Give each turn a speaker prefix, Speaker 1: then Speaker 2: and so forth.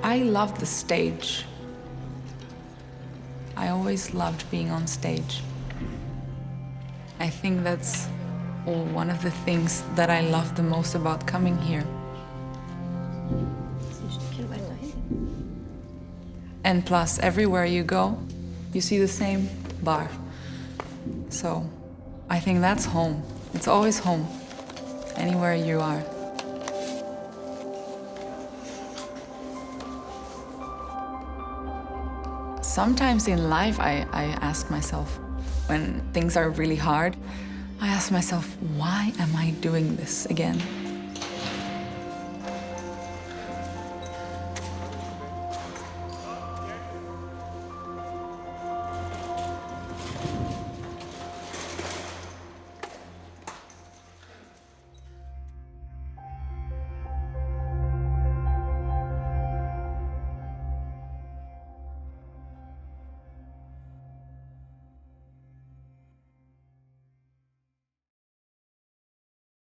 Speaker 1: I love the stage. I always loved being on stage. I think that's one of the things that I love the most about coming here. And plus, everywhere you go, you see the same bar. So I think that's home. It's always home, anywhere you are. Sometimes in life, I ask myself, when things are really hard, I ask myself, why am I doing this again?